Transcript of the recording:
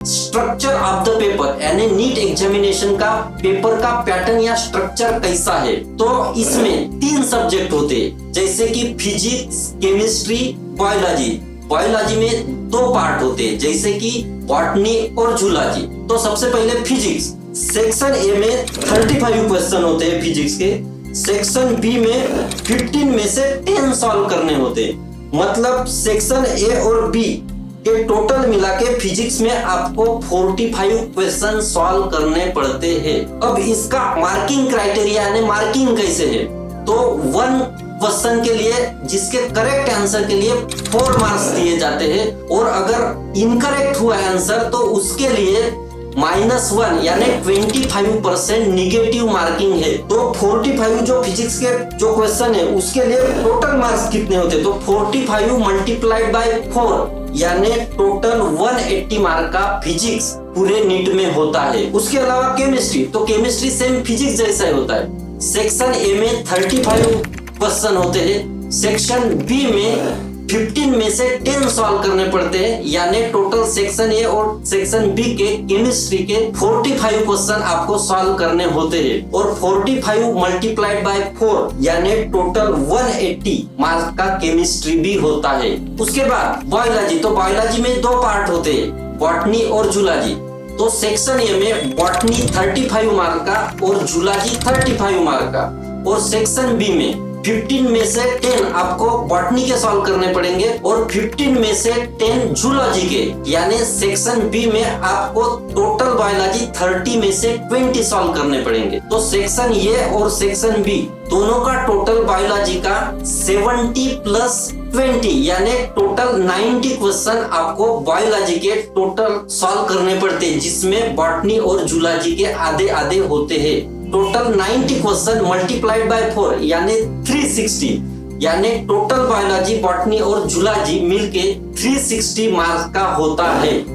Structure of the paper यानी NEET examination का paper का पैटर्न या स्ट्रक्चर कैसा है। तो इसमें 3 सब्जेक्ट होते हैं, जैसे कि फिजिक्स, केमिस्ट्री, बायोलॉजी। बायोलॉजी में 2 पार्ट होते हैं, जैसे कि बॉटनी और जूलॉजी। तो सबसे पहले फिजिक्स। सेक्शन ए में 35 क्वेश्चन होते हैं फिजिक्स के। सेक्शन बी में 15 में से 10 सॉल्व करने होते हैं। मतलब सेक्शन ए और बी के टोटल मिला के फिजिक्स में आपको 45 क्वेश्चन सॉल्व करने पड़ते हैं। अब इसका मार्किंग क्राइटेरिया यानी मार्किंग कैसे है, तो 1 क्वेश्चन के लिए जिसके करेक्ट आंसर के लिए 4 मार्क्स दिए जाते हैं, और अगर इनकरेक्ट हुआ आंसर तो उसके लिए -1 यानी 25% निगेटिव मार्किंग है। तो 45 जो फिजिक्स के जो क्वेश्चन है उसके लिए टोटल मार्क्स कितने होते हैं, तो 45 मल्टीप्लाइड बाय 4 यानी टोटल 180 मार्क का फिजिक्स पूरे नीट में होता है। उसके अलावा केमिस्ट्री, तो केमिस्ट्री सेम फिजिक्स जैसा ही होता है। सेक्शन ए में 35 क्वेश्चन होते हैं, सेक्शन बी में 15 में से 10 सॉल्व करने पड़ते हैं, यानी टोटल सेक्शन ए और सेक्शन बी के केमिस्ट्री के 45 क्वेश्चन आपको सॉल्व करने होते हैं, और 45 मल्टीप्लाइड बाय 4 यानी टोटल 180 मार्क्स का केमिस्ट्री भी होता है। उसके बाद बायोलॉजी, तो बायोलॉजी में 2 पार्ट होते हैं, बॉटनी और जूलॉजी। तो सेक्शन ए में बॉटनी 35 मार्क का और जूलॉजी 35 मार्क का, और सेक्शन बी में 15 में से 10 आपको बॉटनी के सॉल्व करने पड़ेंगे, और 15 में से 10 जूलॉजी के, यानी सेक्शन बी में आपको टोटल बायोलॉजी 30 में से 20 सॉल्व करने पड़ेंगे। तो सेक्शन ए और सेक्शन बी दोनों का टोटल बायोलॉजी का 70 + 20 यानी टोटल 90 क्वेश्चन आपको बायोलॉजी के टोटल सॉल्व करने पड़ते हैं, जिसमें बॉटनी और जूलॉजी के आधे आधे होते हैं। टोटल 90 क्वेश्चन मल्टीप्लाइड बाय 4 यानी 360, यानी टोटल बायोलॉजी, बॉटनी और जूलॉजी मिलके 360 मार्क्स का होता है।